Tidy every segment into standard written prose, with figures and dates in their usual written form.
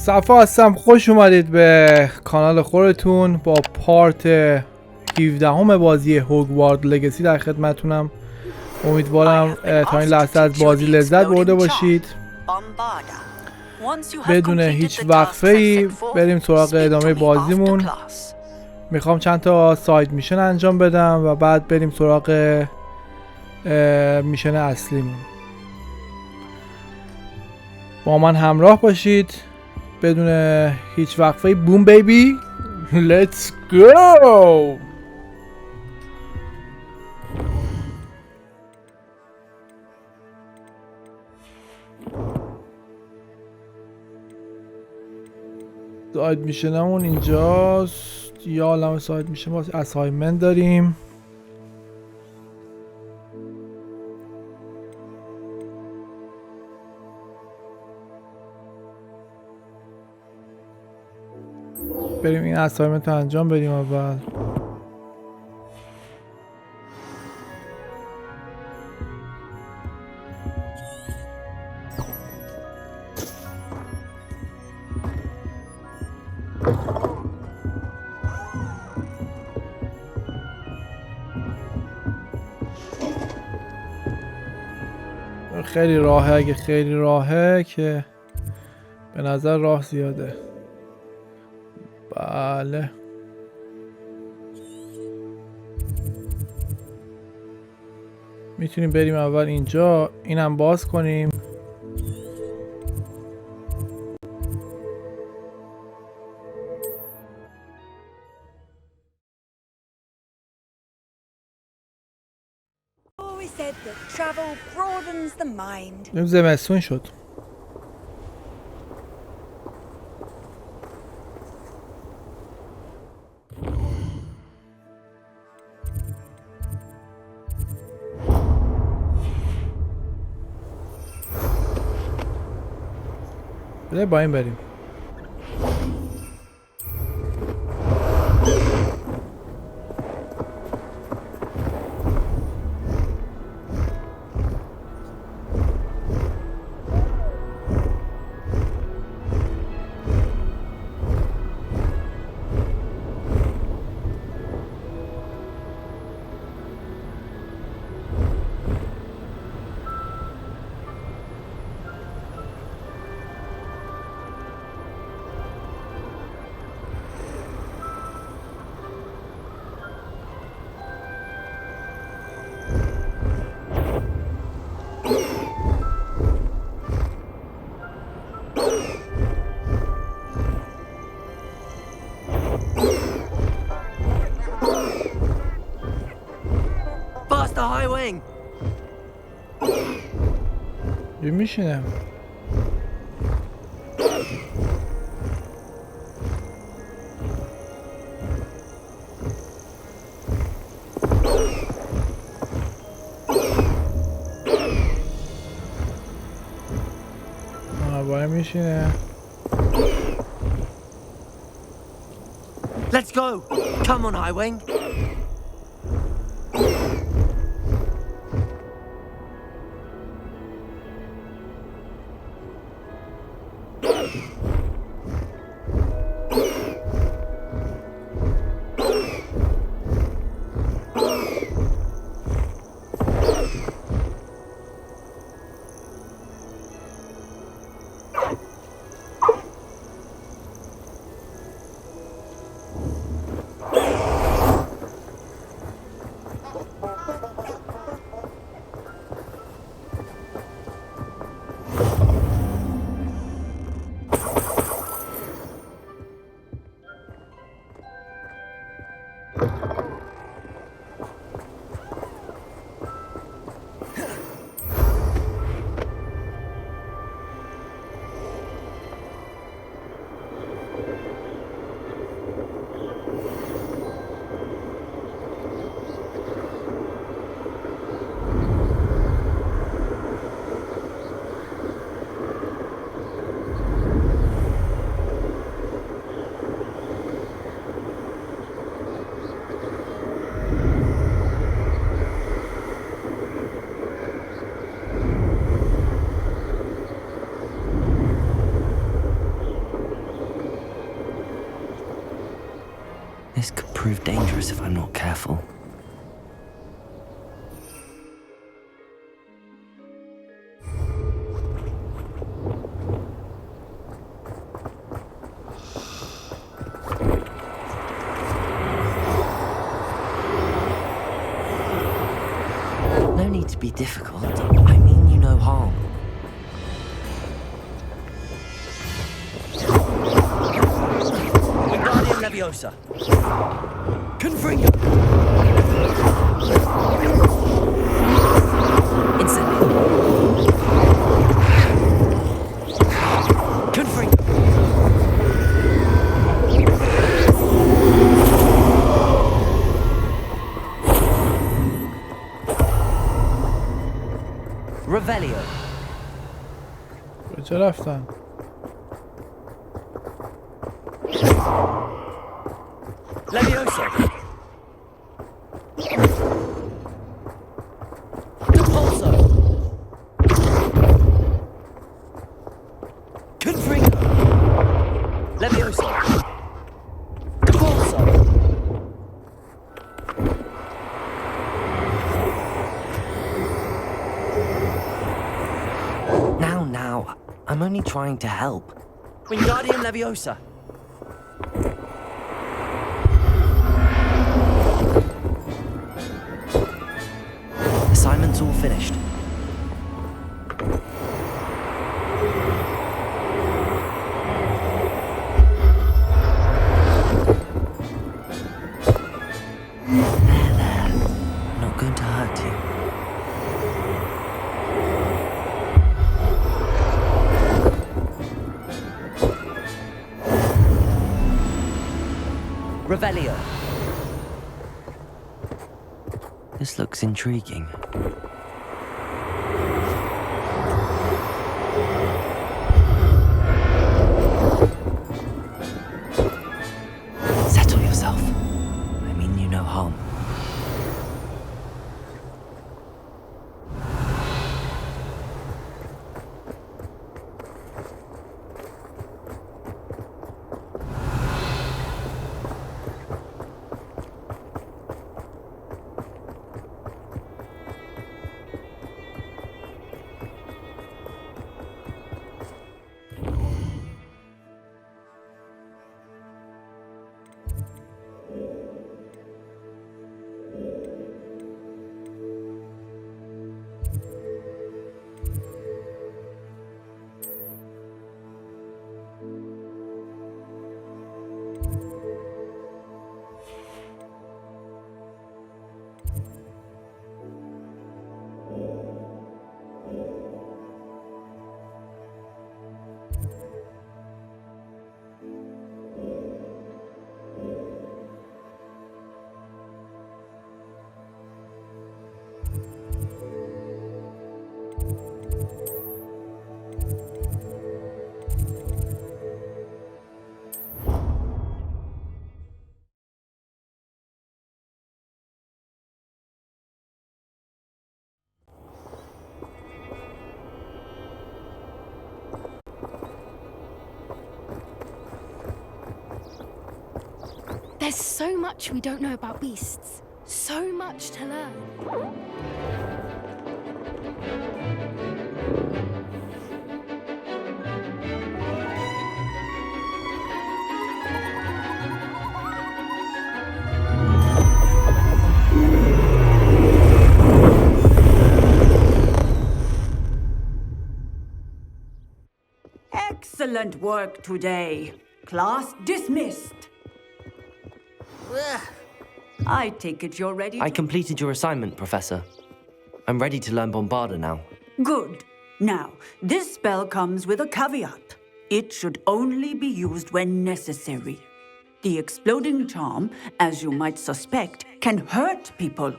صفا هستم، خوش اومدید به کانال خودتون. با پارت 17 بازی هوگوارد لگسی در خدمتونم. امیدوارم تا این لحظه از بازی لذت برده باشید. بدون هیچ وقفه‌ای بریم سراغ ادامه بازیمون. میخوام چند تا ساید میشن انجام بدم و بعد بریم سراغ میشن اصلیمون. با من همراه باشید بدون هیچ وقفه‌ای. بوم بیبی، لیتس گو. ساید میشنمون اینجاست. یا عالم ساید میشن. باز اسایمنت داریم. بریم این اسایمنت رو انجام بدیم اول. خیلی راهه، اگه خیلی راهه که به نظر راه زیاده. بله میتونیم بریم اول اینجا، اینم باز کنیم. این زمستون شد. بده با این بریم. یه میشینم. باید میشینه. Let's go. Come on, High Wing. prove dangerous if I'm not careful. No need to be difficult. I mean you no harm. Wingardium Leviosa. Confringo. Incendio. Confringo. Revelio. کجا رفتن؟ Leviosa. Depulso. Confringo. Leviosa. Depulso. Now. I'm only trying to help. Wingardium Leviosa. Assignment's all finished. There. Not going to hurt you. Revelio. This looks intriguing. Settle yourself. I mean you no harm. There's so much we don't know about beasts. So much to learn. Excellent work today. Class dismissed. I take it you're ready I to... completed your assignment, Professor. I'm ready to learn Bombarda now. Good. Now, this spell comes with a caveat. It should only be used when necessary. The exploding charm, as you might suspect, can hurt people.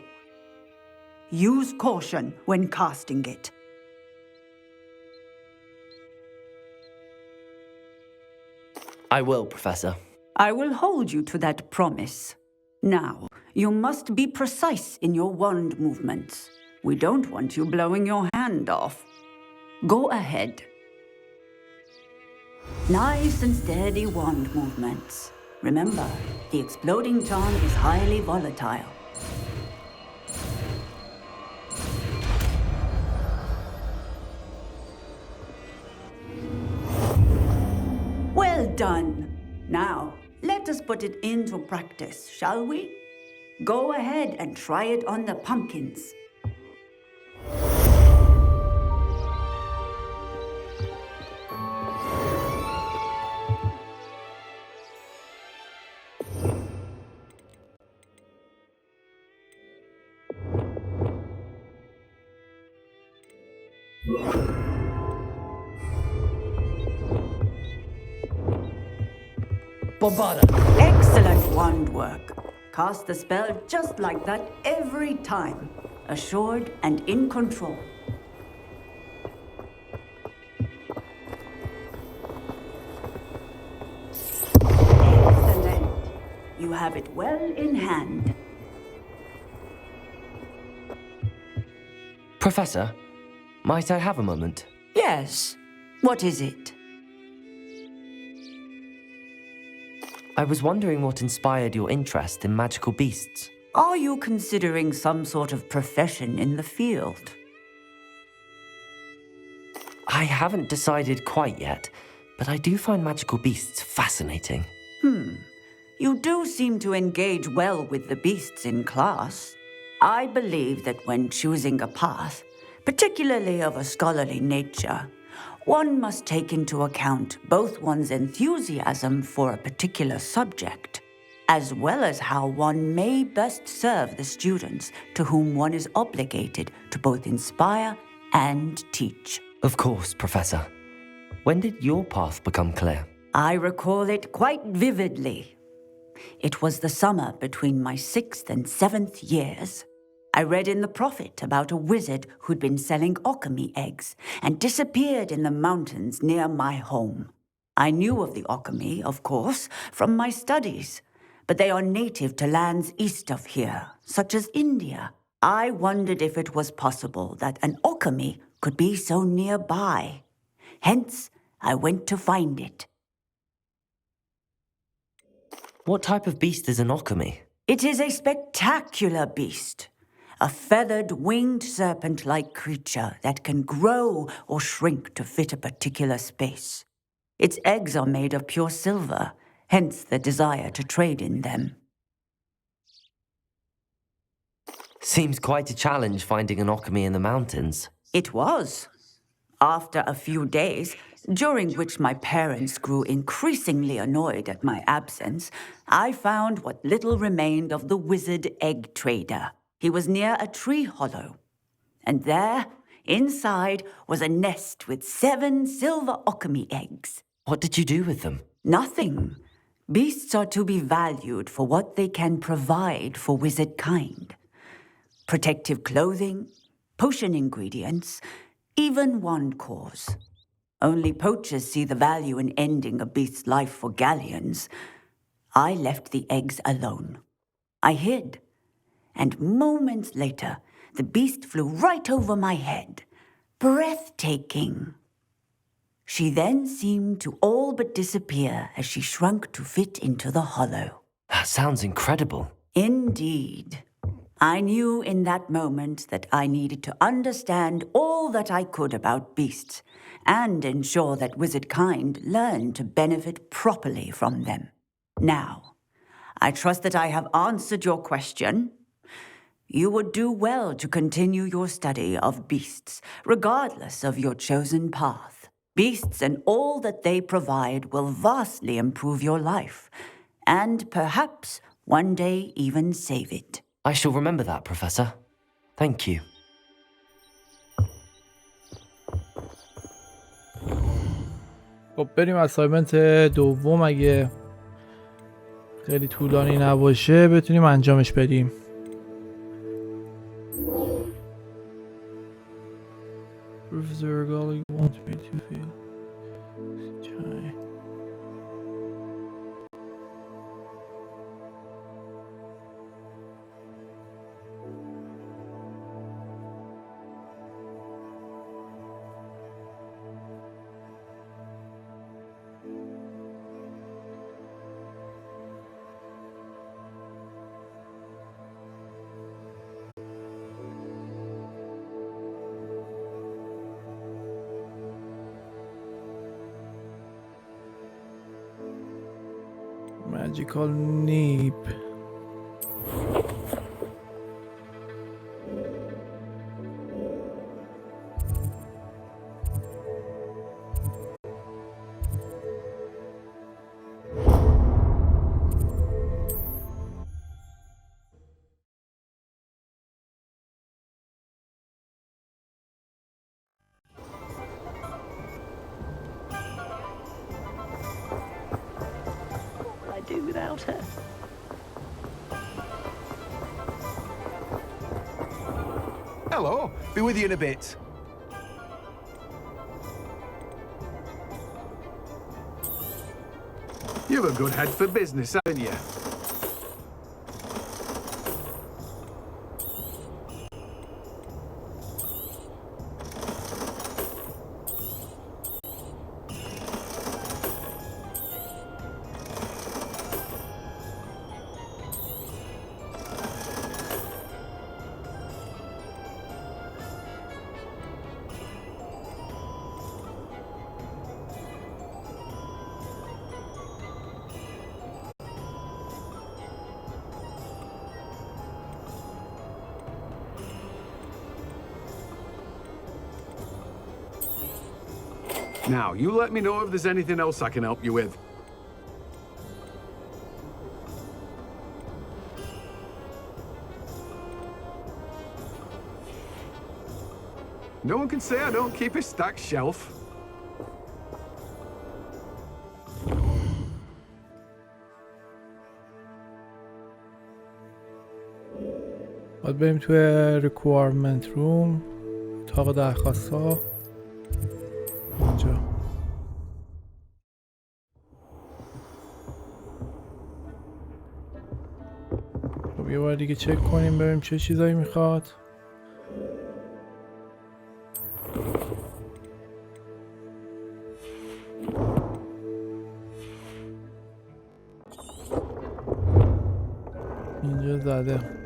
Use caution when casting it. I will, Professor. I will hold you to that promise. Now, you must be precise in your wand movements. We don't want you blowing your hand off. Go ahead. Nice and steady wand movements. Remember, the exploding charm is highly volatile. Well done. Now, let us put it into practice, shall we? Go ahead and try it on the pumpkins. Excellent wand work. Cast the spell just like that every time. Assured and in control. Excellent. You have it well in hand. Professor, might I have a moment? Yes. What is it? I was wondering what inspired your interest in magical beasts. Are you considering some sort of profession in the field? I haven't decided quite yet, but I do find magical beasts fascinating. You do seem to engage well with the beasts in class. I believe that when choosing a path, particularly of a scholarly nature, one must take into account both one's enthusiasm for a particular subject, as well as how one may best serve the students to whom one is obligated to both inspire and teach. Of course, Professor. When did your path become clear? I recall it quite vividly. It was the summer between my 6th and 7th years. I read in the Prophet about a wizard who'd been selling alchemy eggs and disappeared in the mountains near my home. I knew of the alchemy, of course, from my studies, but they are native to lands east of here, such as India. I wondered if it was possible that an alchemy could be so nearby. Hence, I went to find it. What type of beast is an alchemy? It is a spectacular beast. A feathered, winged serpent-like creature that can grow or shrink to fit a particular space. Its eggs are made of pure silver, hence the desire to trade in them. Seems quite a challenge finding an alchemy in the mountains. It was. After a few days, during which my parents grew increasingly annoyed at my absence, I found what little remained of the wizard egg trader. He was near a tree hollow, and there, inside, was a nest with 7 silver alchemy eggs. What did you do with them? Nothing. Beasts are to be valued for what they can provide for wizard kind. Protective clothing, potion ingredients, even wand cores. Only poachers see the value in ending a beast's life for galleons. I left the eggs alone. I hid. And moments later, the beast flew right over my head. Breathtaking. She then seemed to all but disappear as she shrunk to fit into the hollow. That sounds incredible. Indeed. I knew in that moment that I needed to understand all that I could about beasts and ensure that wizard kind learned to benefit properly from them. Now, I trust that I have answered your question. You would do well to continue your study of beasts, regardless of your chosen path. Beasts and all that they provide will vastly improve your life, and perhaps one day even save it. I shall remember that, Professor. Thank you. خب بریم اسایمنت دوم، اگه خیلی طولانی نباشه بتونیم انجامش بدیم. Professor Golly wants me to feel. ماجیکال نیب. Do without her. Hello, be with you in a bit. You've a good head for business, haven't you? Now, you let me know if there's anything else I can help you with. No one can say I don't keep a stacked shelf. باید بریم توی requirement room، اتاق درخواست ها اینجا. خب یه بار دیگه چک کنیم ببینیم چه چیزایی میخواد. اینجا زده.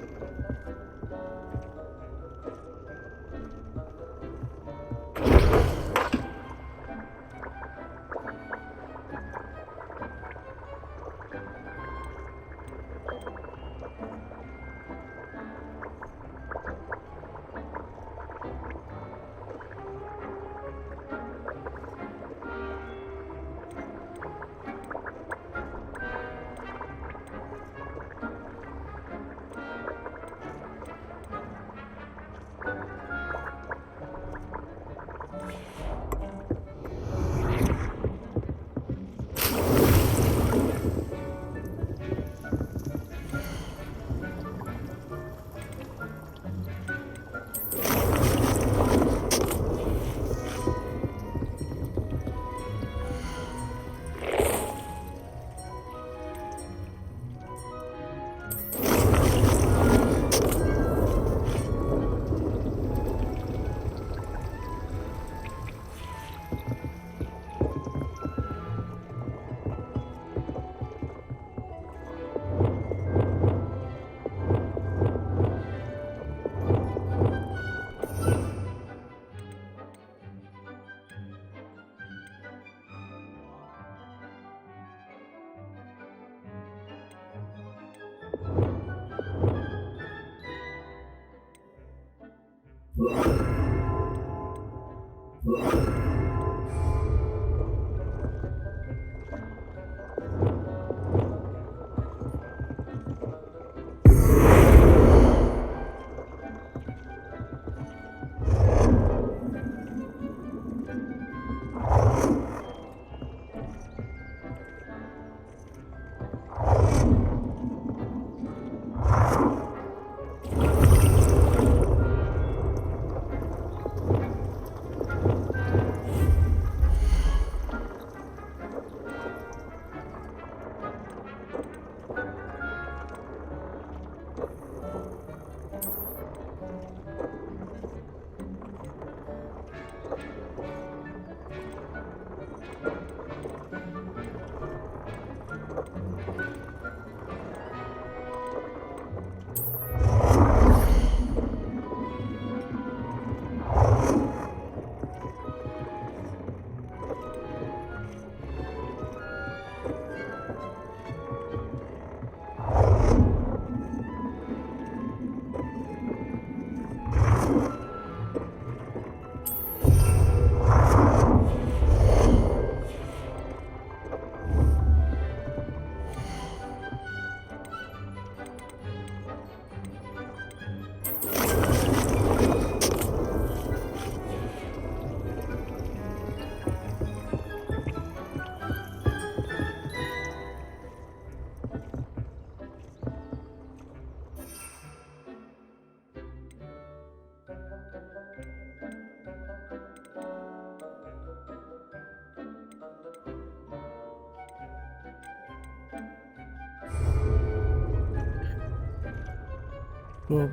خب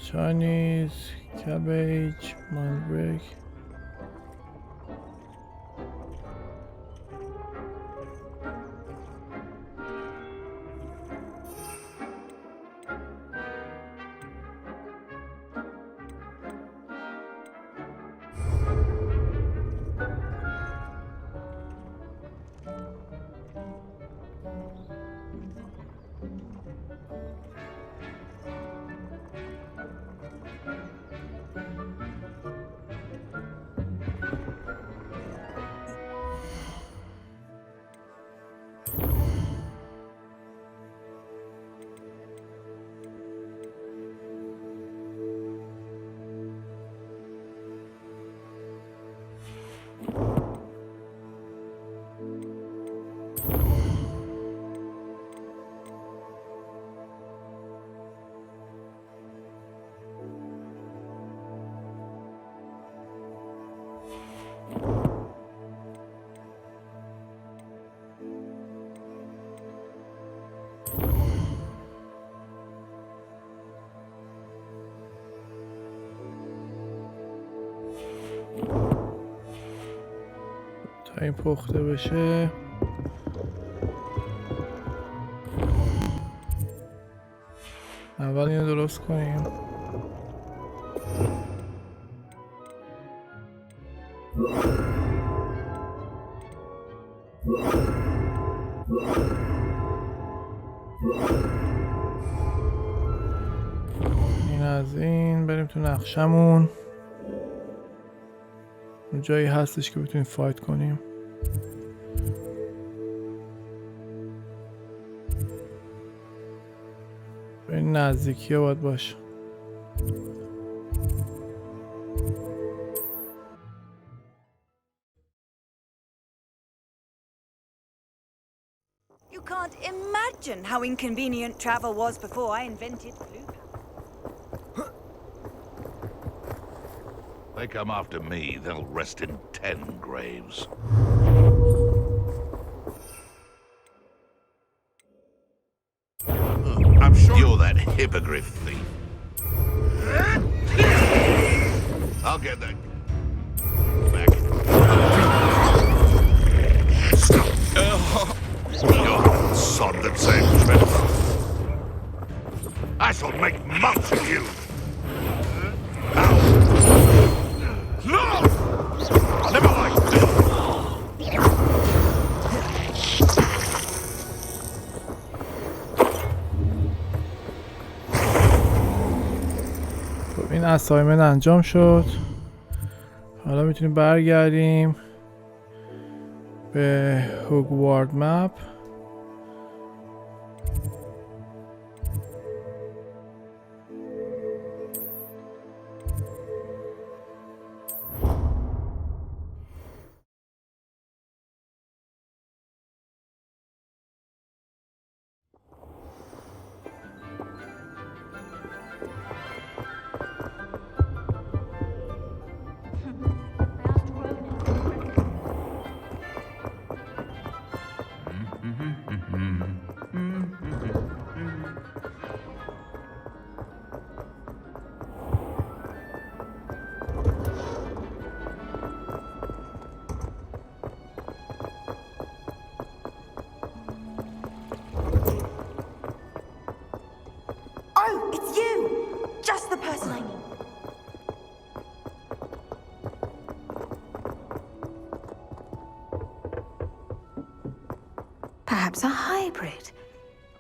چاینیز کابیج مانبریک تا این پخته بشه اول اینو درست کنیم. این از این بریم تو نقشمون. جایی هستش که بتونیم فایت کنیم. به این نزدیکی ها باید باشه. You can't imagine how inconvenient travel was before I invented blue. They come after me, they'll rest in 10 graves. I'm sure you're that hippogriff thief. I'll get that back. You're sod that same truth. I shall make monks of you. Never like this. خب این اسایمنت انجام شد. حالا میتونیم برگردیم به هوگوارد مپ. Oh, it's you! Just the person I need. Perhaps a hybrid.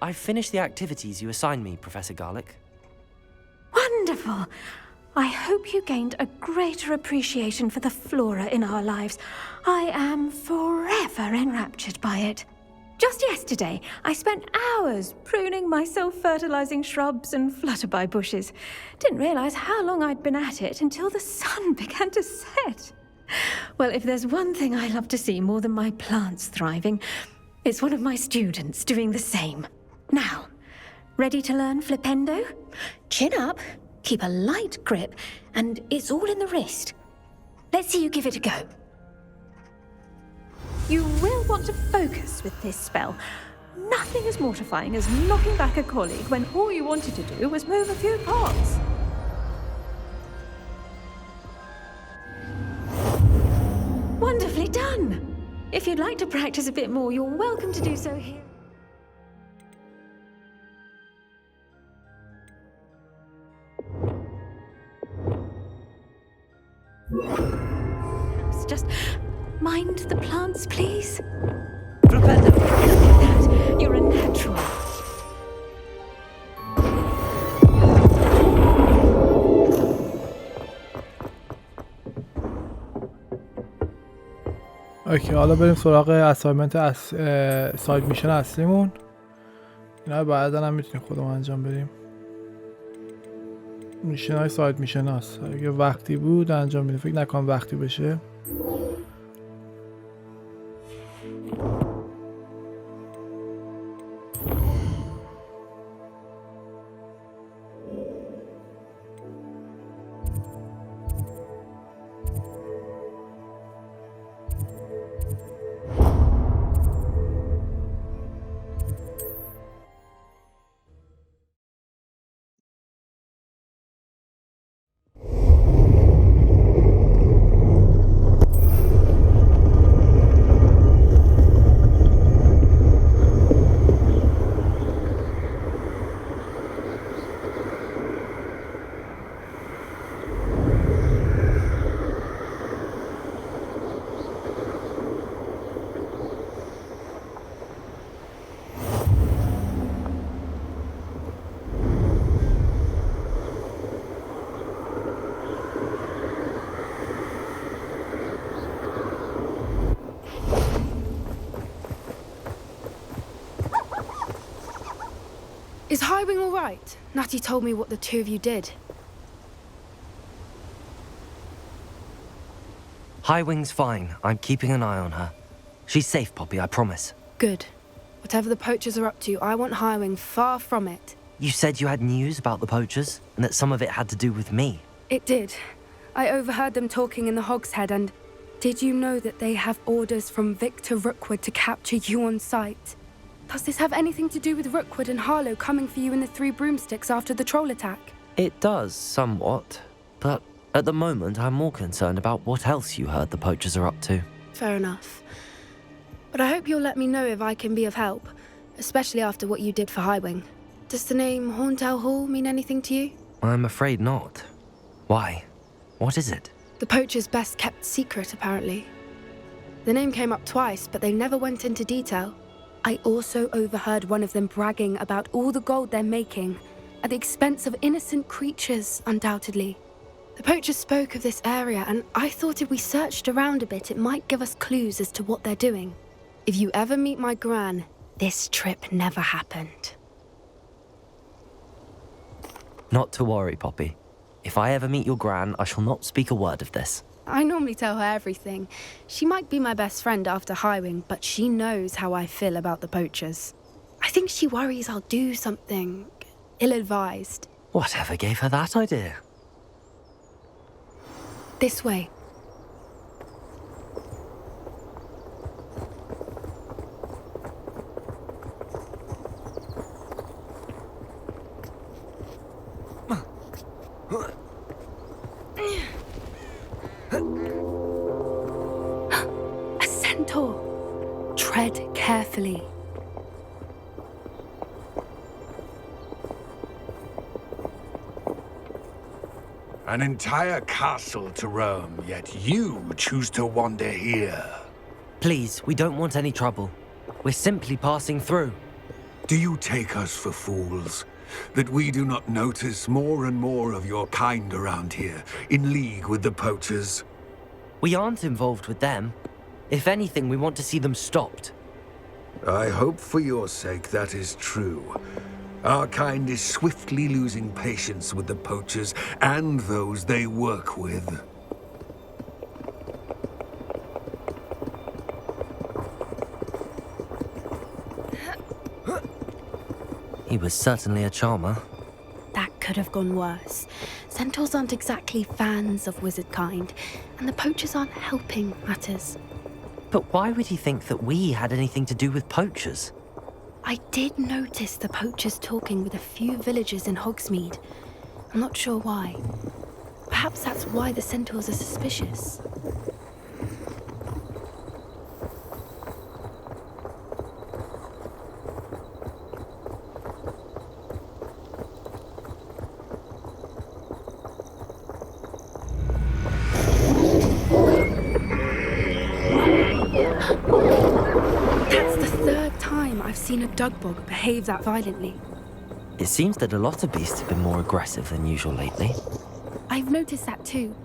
I've finished the activities you assigned me, Professor Garlick. Wonderful. I hope you gained a greater appreciation for the flora in our lives. I am forever enraptured by it. Just yesterday, I spent hours pruning my self-fertilizing shrubs and flutterby bushes. Didn't realize how long I'd been at it until the sun began to set. Well, if there's one thing I love to see more than my plants thriving, it's one of my students doing the same. Now, ready to learn flipendo? Chin up, keep a light grip, and it's all in the wrist. Let's see you give it a go. You will want to focus with this spell. Nothing as mortifying as knocking back a colleague when all you wanted to do was move a few pots. Wonderfully done. If you'd like to practice a bit more, you're welcome to do so here. Just mind the plants, please. Roberta, look at that. You're a natural. اوکی، حالا بریم سراغ اسایمنت ساید میشن اصلیمون. اینا رو بعدا هم میتونیم خودمون انجام بدیم. میشن های ساید میشن هست. اگه وقتی بود انجام میدیم، فکر نکنم وقتی بشه. Is Highwing all right? Natty told me what the two of you did. Highwing's fine. I'm keeping an eye on her. She's safe, Poppy, I promise. Good. Whatever the poachers are up to, I want Highwing far from it. You said you had news about the poachers, and that some of it had to do with me. It did. I overheard them talking in the Hogshead, and did you know that they have orders from Victor Rookwood to capture you on sight? Does this have anything to do with Rookwood and Harlow coming for you in the Three Broomsticks after the troll attack? It does, somewhat. But at the moment, I'm more concerned about what else you heard the poachers are up to. Fair enough. But I hope you'll let me know if I can be of help, especially after what you did for Highwing. Does the name Horntail Hall mean anything to you? I'm afraid not. Why? What is it? The poachers' best-kept secret, apparently. The name came up twice, but they never went into detail. I also overheard one of them bragging about all the gold they're making, at the expense of innocent creatures, undoubtedly. The poachers spoke of this area, and I thought if we searched around a bit, it might give us clues as to what they're doing. If you ever meet my gran, this trip never happened. Not to worry, Poppy. If I ever meet your gran, I shall not speak a word of this. I normally tell her everything. She might be my best friend after Highwing, but she knows how I feel about the poachers. I think she worries I'll do something ill-advised. Whatever gave her that idea? This way. A centaur. Tread carefully. An entire castle to roam, yet you choose to wander here. Please, we don't want any trouble. We're simply passing through. Do you take us for fools? That we do not notice more and more of your kind around here, in league with the poachers? We aren't involved with them. If anything, we want to see them stopped. I hope for your sake that is true. Our kind is swiftly losing patience with the poachers and those they work with. He was certainly a charmer. That could have gone worse. Centaurs aren't exactly fans of wizard kind, and the poachers aren't helping matters. But why would he think that we had anything to do with poachers? I did notice the poachers talking with a few villagers in Hogsmeade. I'm not sure why. Perhaps that's why the centaurs are suspicious. That's the third time I've seen a dugbog behave that violently. It seems that a lot of beasts have been more aggressive than usual lately. I've noticed that too.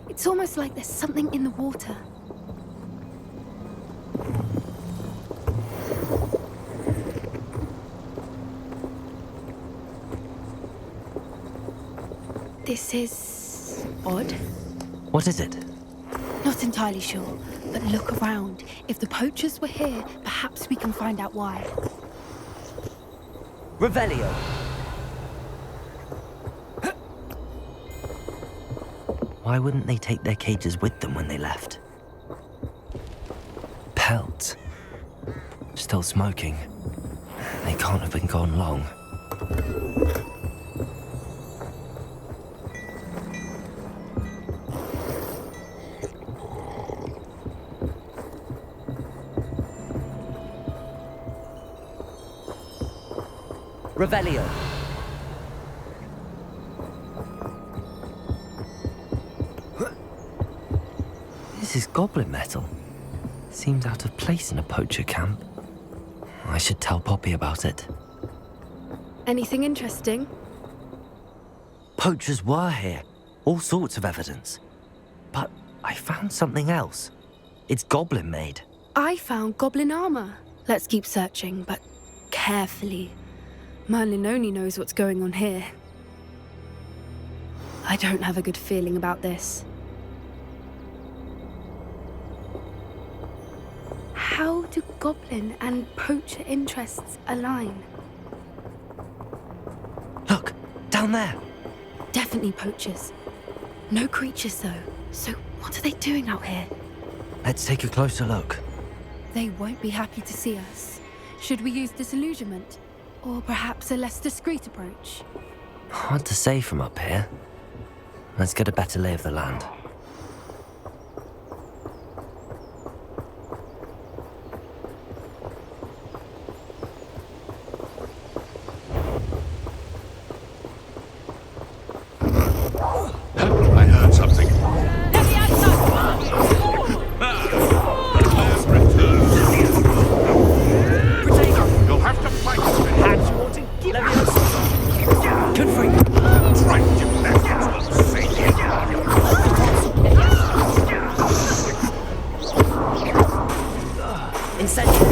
It's almost like there's something in the water. This is odd. What is it? Not entirely sure, but look around. If the poachers were here, perhaps we can find out why. Revelio! Why wouldn't they take their cages with them when they left? Pelts. Still smoking. They can't have been gone long. Revelio. This is goblin metal. Seems out of place in a poacher camp. I should tell Poppy about it. Anything interesting? Poachers were here. All sorts of evidence. But I found something else. It's goblin made. I found goblin armor. Let's keep searching, but carefully. Merlin only knows what's going on here. I don't have a good feeling about this. How do goblin and poacher interests align? Look, down there. Definitely poachers. No creatures though. So what are they doing out here? Let's take a closer look. They won't be happy to see us. Should we use disillusionment? Or perhaps a less discreet approach? Hard to say from up here. Let's get a better lay of the land. I heard something. You'll have to fight us. Good for you. Right, you bastards. Incendio.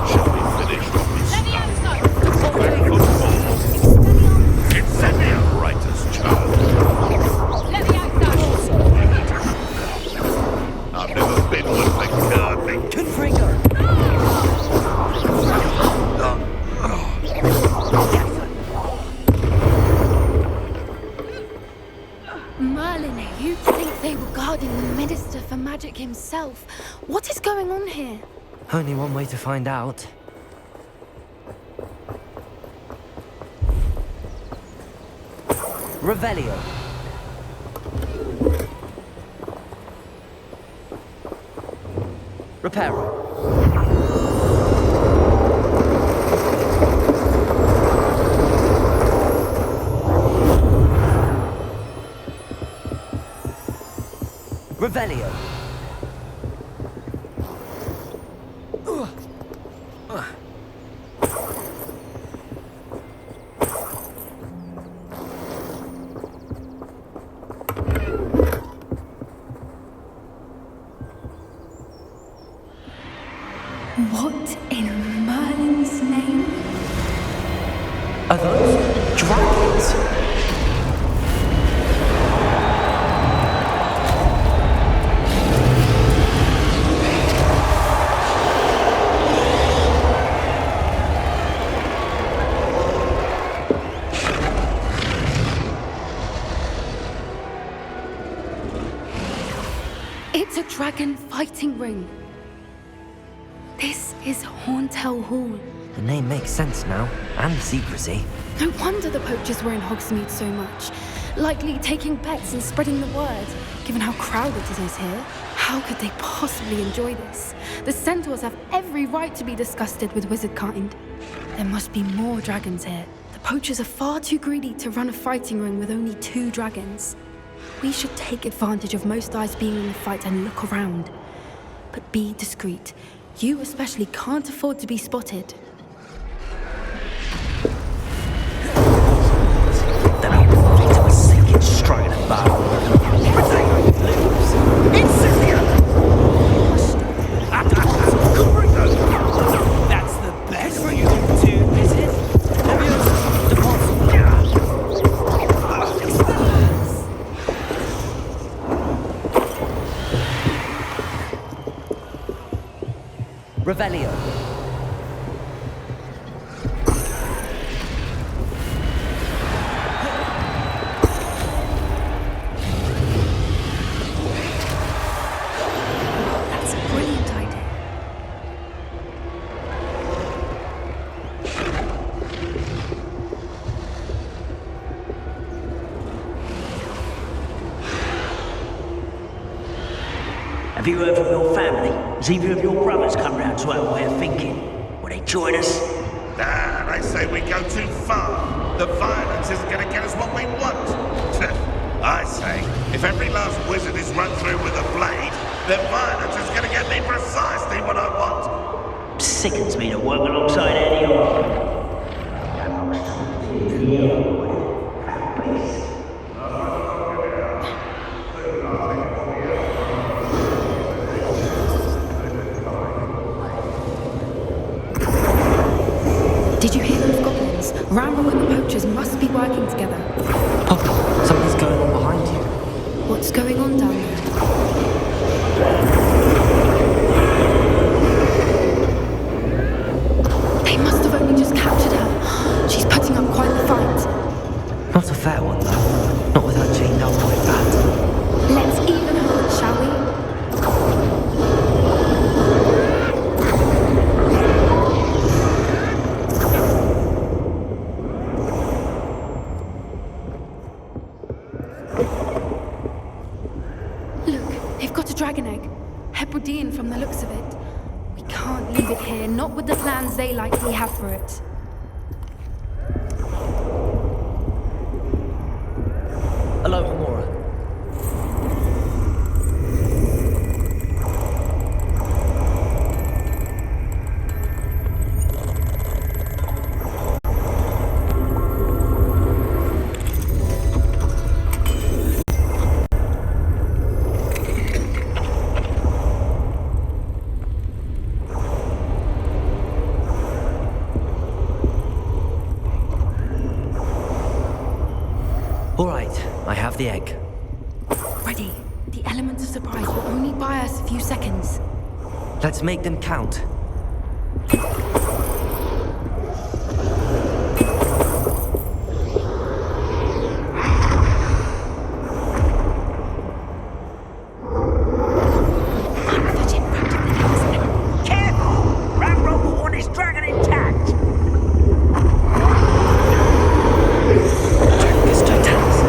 Shall we finish what we started? Incendio, writer's child. I've never been one for gardening. Confringo. Merlin, you'd think they were guarding the Minister for Magic himself. What is going on here? Only one way to find out. Revelio. Reparo. Revelio. What in Merlin's name? Are those dragons? It's a dragon fighting ring. This is Horntail Hall. The name makes sense now, and the secrecy. No wonder the poachers were in Hogsmeade so much. Likely taking bets and spreading the word, given how crowded it is here. How could they possibly enjoy this? The centaurs have every right to be disgusted with wizard kind. There must be more dragons here. The poachers are far too greedy to run a fighting ring with only 2 dragons. We should take advantage of most eyes being in the fight and look around. But be discreet. You especially can't afford to be spotted. Then I'll fight to a sinking straight in the bow. That's the best for you to visit. Revelio. That's a brilliant idea. Have you heard from your family? Has either of your brothers come round to our way of thinking? Will they join us? Nah, they say we go too far. The violence isn't going to get us what we want. I say, if every last wizard is run through with a blade, then violence is going to get me precisely what I want. Sickens me to work alongside any of them. Did you hear those goblins? Rambo and the poachers must be working together. Poppy, something's going on behind you. What's going on down there? They must have only just captured her. She's putting up quite the fight. Not a fair one, though. Not with her chained up like that. Let's even her, shall we? Look, they've got a dragon egg. Hebridean from the looks of it. We can't leave it here, not with the plans they likely have for it. Hello, Hamora. All right, I have the egg. Ready. The elements of surprise will only buy us a few seconds. Let's make them count. Careful! Rambo will want his dragon intact! It's Titans.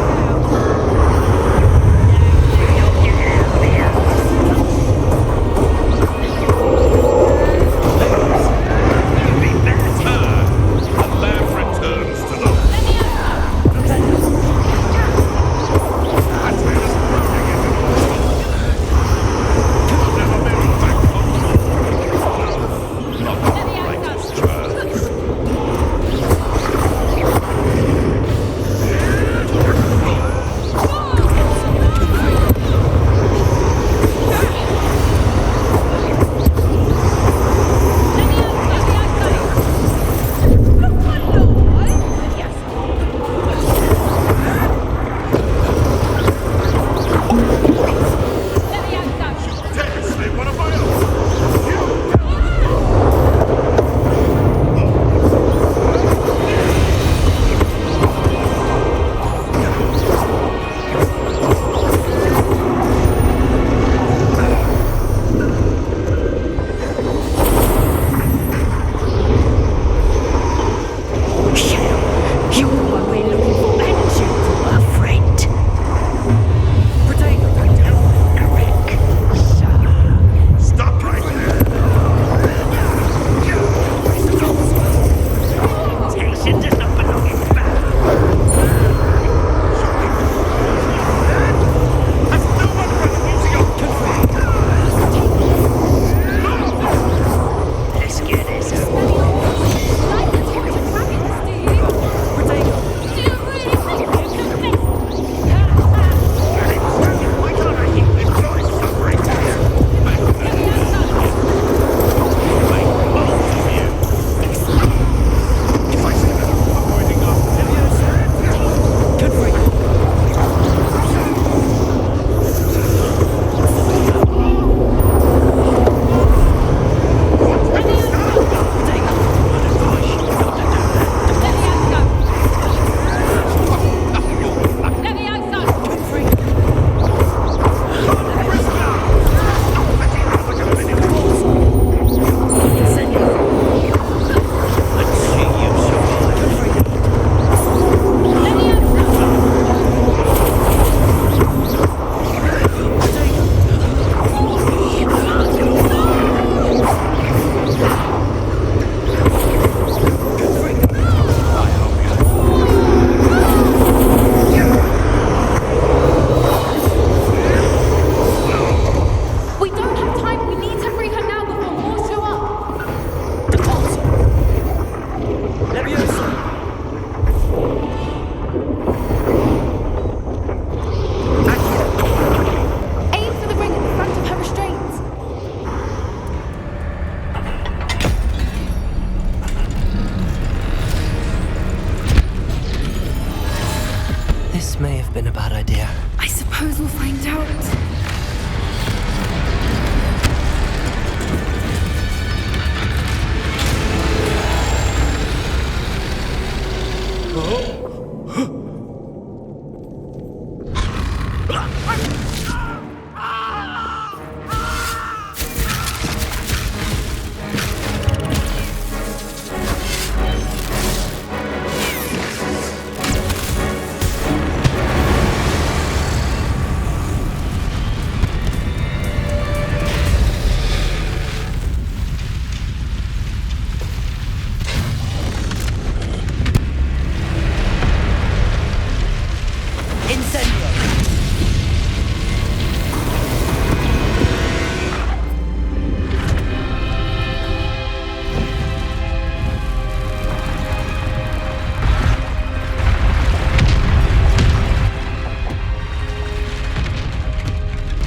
have been a bad idea. I suppose we'll find out.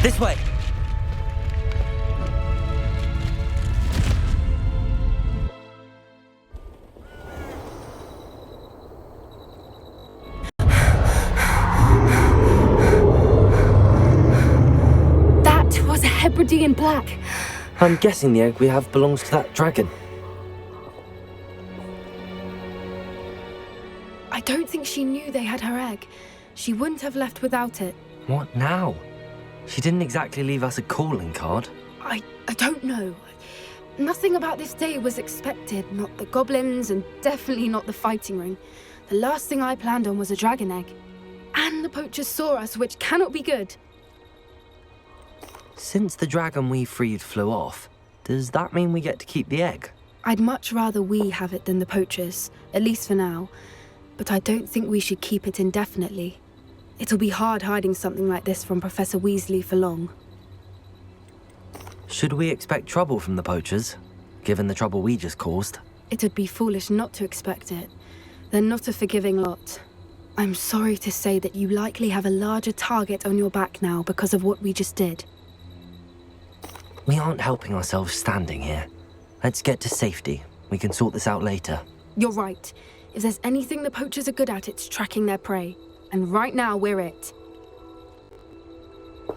This way! That was a Hebridean black. I'm guessing the egg we have belongs to that dragon. I don't think she knew they had her egg. She wouldn't have left without it. What now? She didn't exactly leave us a calling card. I don't know. Nothing about this day was expected. Not the goblins, and definitely not the fighting ring. The last thing I planned on was a dragon egg. And the poachers saw us, which cannot be good. Since the dragon we freed flew off, does that mean we get to keep the egg? I'd much rather we have it than the poachers, at least for now. But I don't think we should keep it indefinitely. It'll be hard hiding something like this from Professor Weasley for long. Should we expect trouble from the poachers, given the trouble we just caused? It'd be foolish not to expect it. They're not a forgiving lot. I'm sorry to say that you likely have a larger target on your back now because of what we just did. We aren't helping ourselves standing here. Let's get to safety. We can sort this out later. You're right. If there's anything the poachers are good at, it's tracking their prey. And right now, we're it.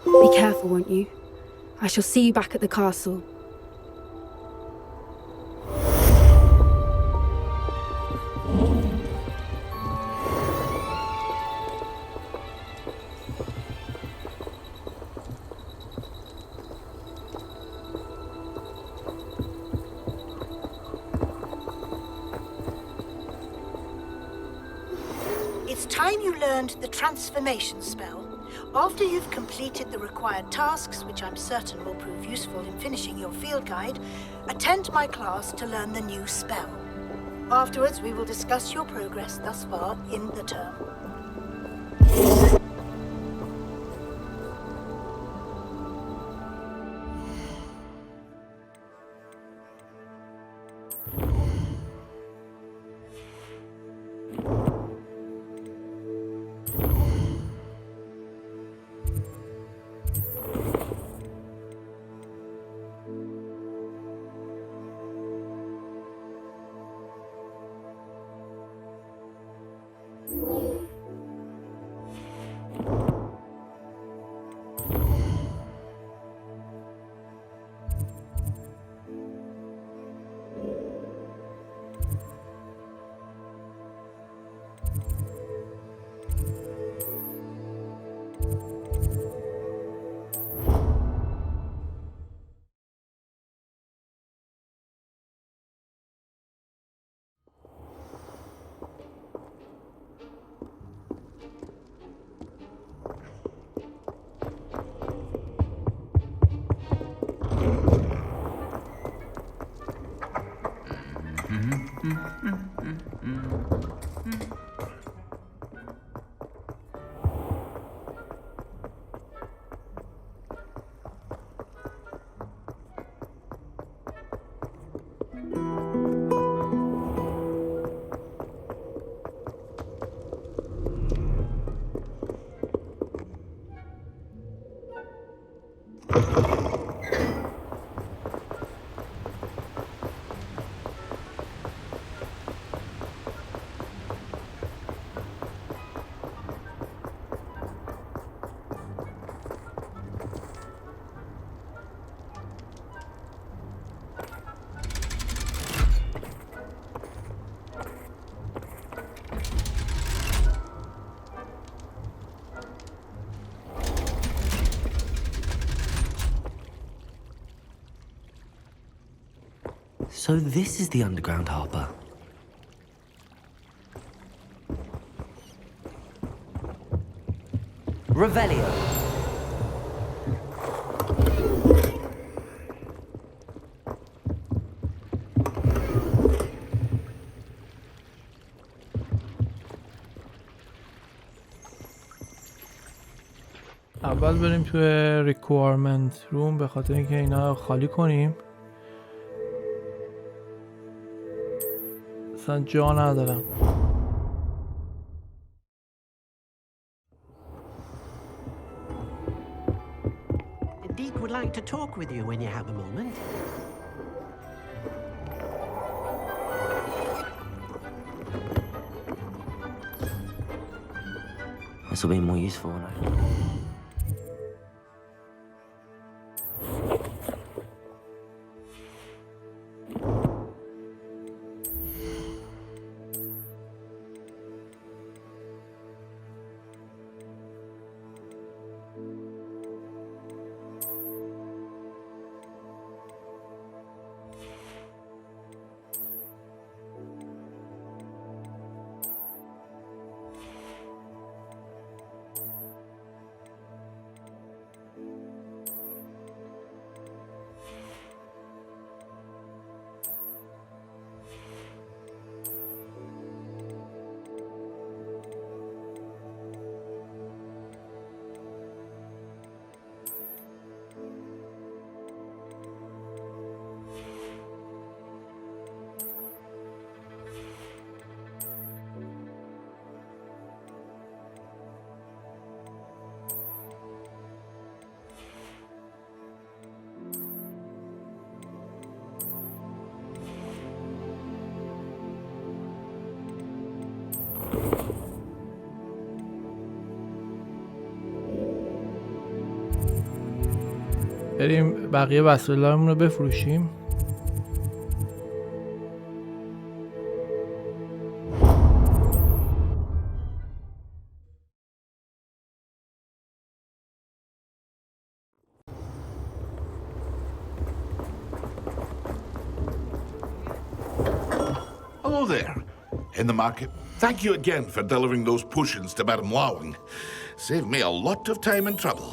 Be careful, won't you? I shall see you back at the castle. It's time you learned the transformation spell. After you've completed the required tasks, which I'm certain will prove useful in finishing your field guide, attend my class to learn the new spell. Afterwards, we will discuss your progress thus far in the term. So this is the underground harbor. Revelio. اول بریم توی requirement روم به خاطر اینکه اینا خالی کنیم. اصلا جا ندارم. Indeed would like to talk with you when you have a moment. This will be more useful when I... بریم بقیه وسایلمون رو بفروشیم. Hello there. In the market. Thank you again for delivering those potions to Madame Wowing. Saved me a lot of time and trouble.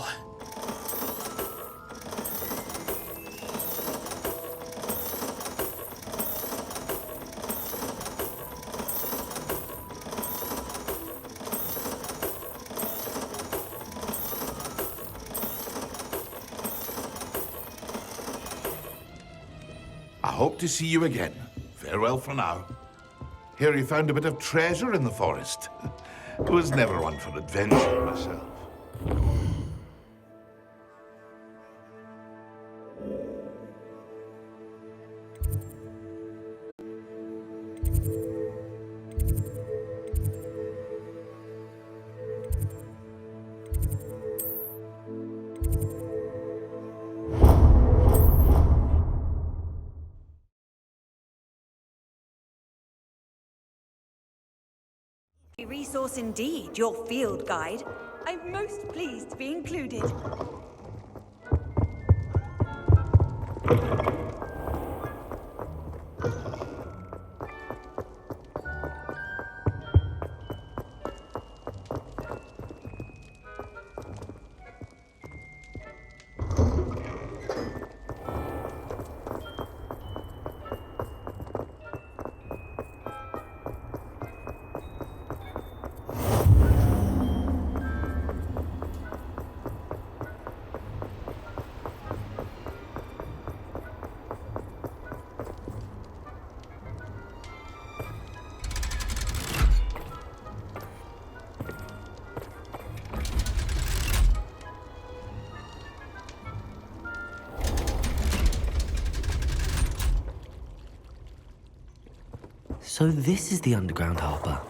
I hope to see you again. Farewell for now. Hear you found a bit of treasure in the forest. Was never one for adventure myself. Resource indeed, your field guide. I'm most pleased to be included. So this is the underground harbor.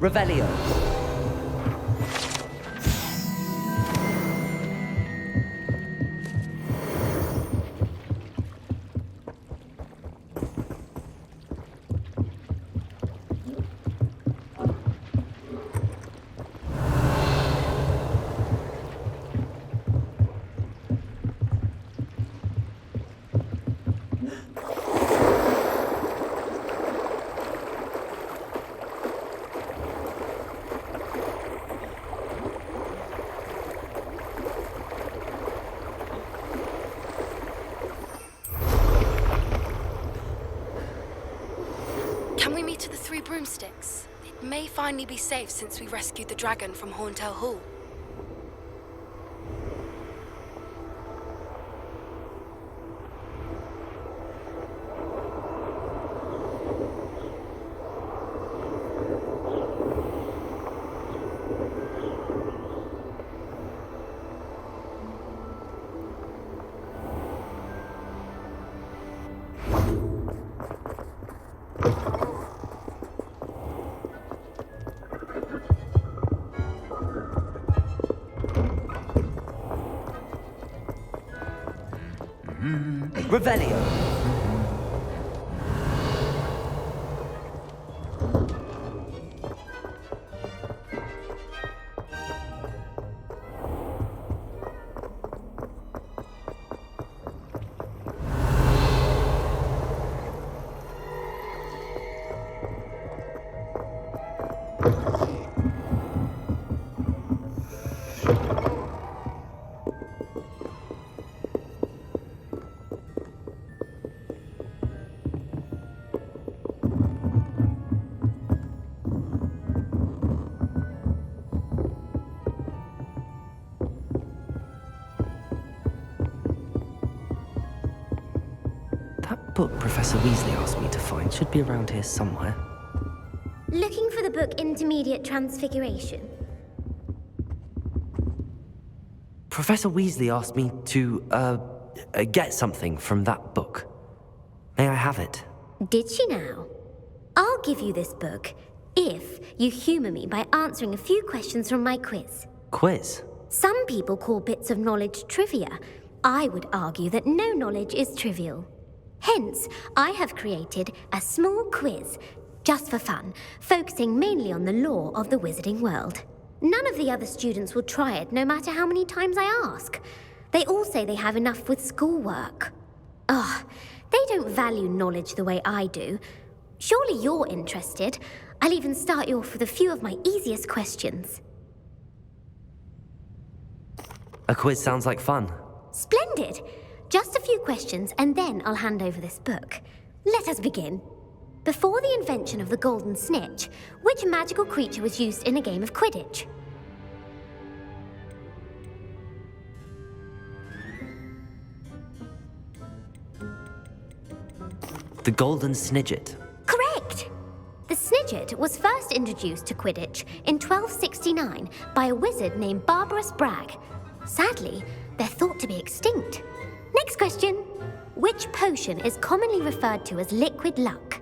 Revelio. Can we meet at the Three Broomsticks? It may finally be safe since we rescued the dragon from Horntail Hall. Revelio. That book Professor Weasley asked me to find should be around here somewhere. Looking for the book Intermediate Transfiguration? Professor Weasley asked me to, get something from that book. May I have it? Did she now? I'll give you this book if you humour me by answering a few questions from my quiz. Quiz? Some people call bits of knowledge trivia. I would argue that no knowledge is trivial. Hence, I have created a small quiz, just for fun, focusing mainly on the lore of the wizarding world. None of the other students will try it, no matter how many times I ask. They all say they have enough with schoolwork. Ugh, they don't value knowledge the way I do. Surely you're interested. I'll even start you off with a few of my easiest questions. A quiz sounds like fun. Splendid! Just a few questions, and then I'll hand over this book. Let us begin. Before the invention of the golden snitch, which magical creature was used in a game of Quidditch? The golden snidget. Correct! The snidget was first introduced to Quidditch in 1269 by a wizard named Barbarous Bragg. Sadly, they're thought to be extinct. Next question. Which potion is commonly referred to as liquid luck?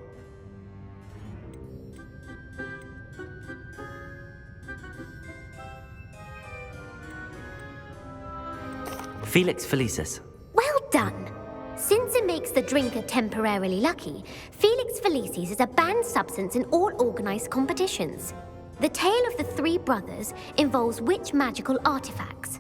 Felix Felicis. Well done! Since it makes the drinker temporarily lucky, Felix Felicis is a banned substance in all organized competitions. The tale of the three brothers involves which magical artifacts?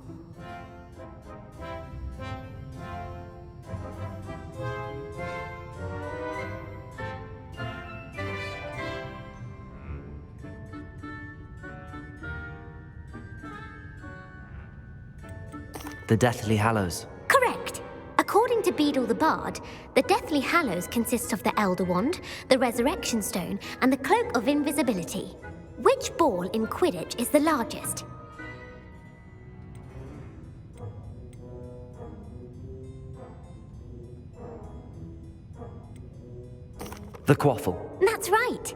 The Deathly Hallows. Correct. According to Beedle the Bard, the Deathly Hallows consists of the Elder Wand, the Resurrection Stone, and the Cloak of Invisibility. Which ball in Quidditch is the largest? The Quaffle. That's right.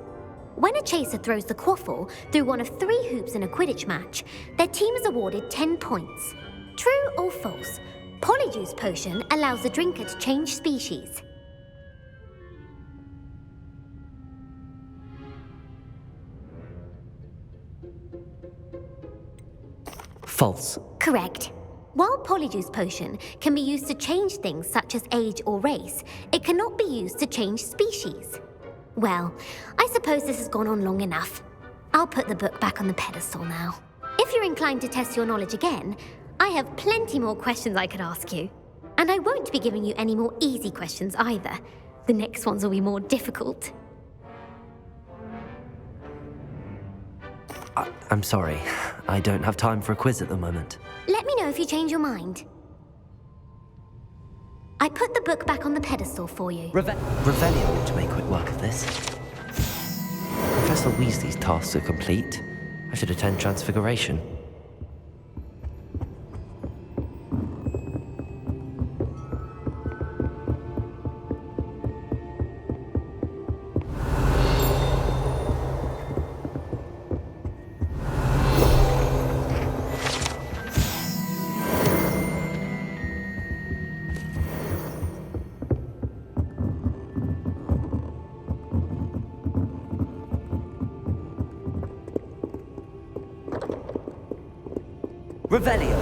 When a chaser throws the quaffle through one of 3 hoops in a Quidditch match, their team is awarded 10 points. True or false? Polyjuice potion allows the drinker to change species. False. Correct. While Polyjuice Potion can be used to change things such as age or race, it cannot be used to change species. Well, I suppose this has gone on long enough. I'll put the book back on the pedestal now. If you're inclined to test your knowledge again, I have plenty more questions I could ask you. And I won't be giving you any more easy questions either. The next ones will be more difficult. I'm sorry. I don't have time for a quiz at the moment. Let me know if you change your mind. I put the book back on the pedestal for you. Revelio ought to make quick work of this. Professor Weasley's tasks are complete. I should attend Transfiguration. Revelio.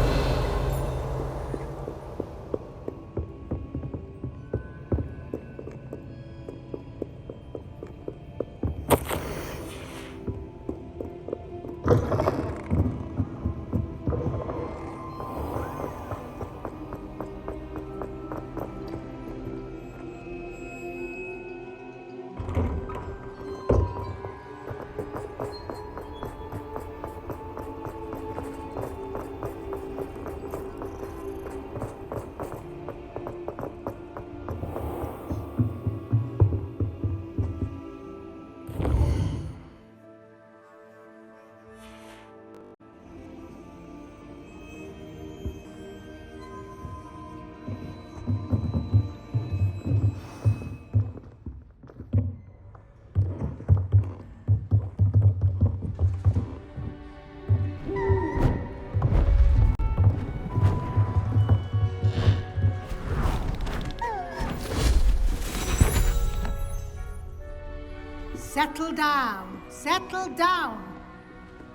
Settle down, settle down.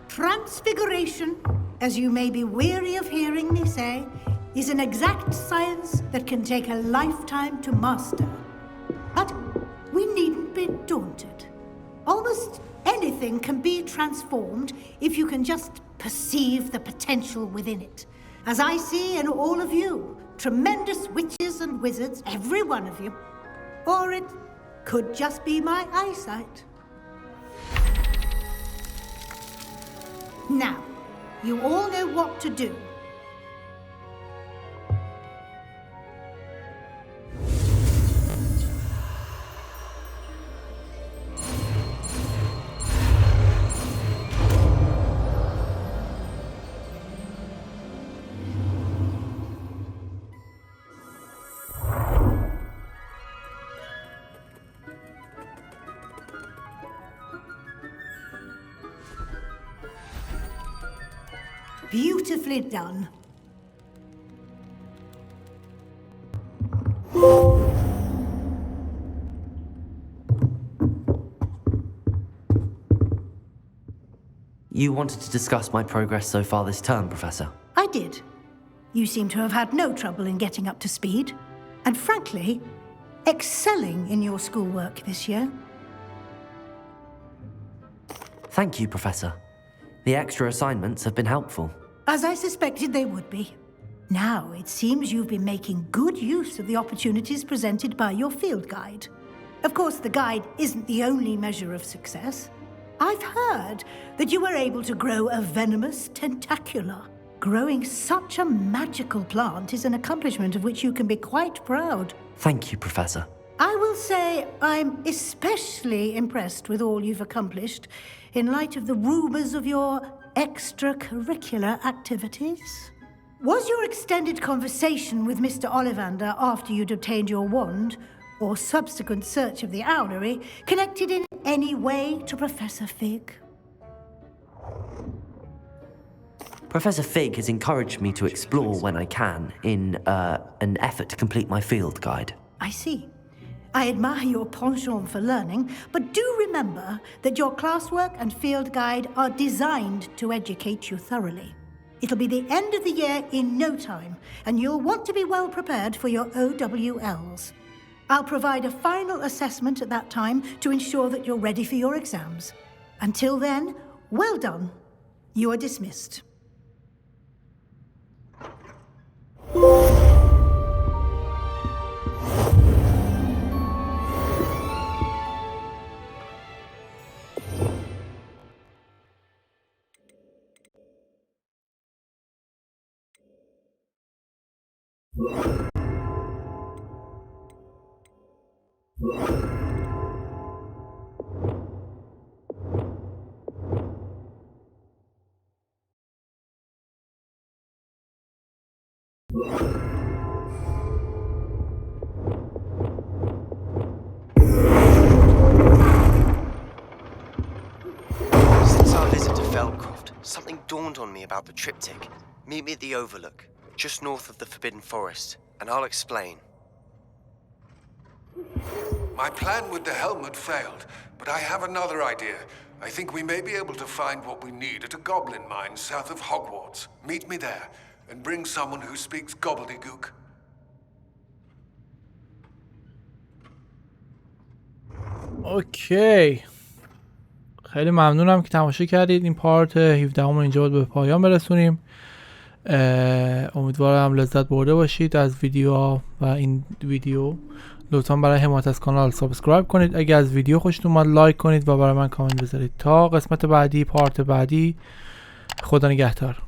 Transfiguration, as you may be weary of hearing me say, is an exact science that can take a lifetime to master. But we needn't be daunted. Almost anything can be transformed if you can just perceive the potential within it. As I see in all of you, tremendous witches and wizards, every one of you. Or it could just be my eyesight. Now, you all know what to do. Beautifully done. You wanted to discuss my progress so far this term, Professor? I did. You seem to have had no trouble in getting up to speed. And frankly, excelling in your schoolwork this year. Thank you, Professor. The extra assignments have been helpful. As I suspected they would be. Now, it seems you've been making good use of the opportunities presented by your field guide. Of course, the guide isn't the only measure of success. I've heard that you were able to grow a venomous tentacula. Growing such a magical plant is an accomplishment of which you can be quite proud. Thank you, Professor. I will say I'm especially impressed with all you've accomplished in light of the rumors of your extracurricular activities. Was your extended conversation with Mr. Ollivander after you'd obtained your wand, or subsequent search of the owlery, connected in any way to Professor Fig? Professor Fig has encouraged me to explore when I can in an effort to complete my field guide. I see. I admire your penchant for learning, but do remember that your classwork and field guide are designed to educate you thoroughly. It'll be the end of the year in no time, and you'll want to be well prepared for your OWLs. I'll provide a final assessment at that time to ensure that you're ready for your exams. Until then, well done. You are dismissed. Since our visit to Feldcroft, something dawned on me about the triptych. Meet me at the Overlook, just north of the Forbidden Forest, and I'll explain. My plan with the helmet failed, but I have another idea. I think we may be able to find what we need at a goblin mine south of Hogwarts. Meet me there, and bring someone who speaks gobbledygook. اوکی، خیلی ممنونم که تماشا کردید. این پارت 17 رو اینجا بود به پایان برسونیم. امیدوارم لذت برده باشید از ویدیو و این ویدیو. لطفا برای حمایت از کانال سابسکرایب کنید. اگه از ویدیو خوشتون اومد لایک کنید و برای من کامنت بذارید. تا قسمت بعدی، پارت بعدی، خدا نگهدار.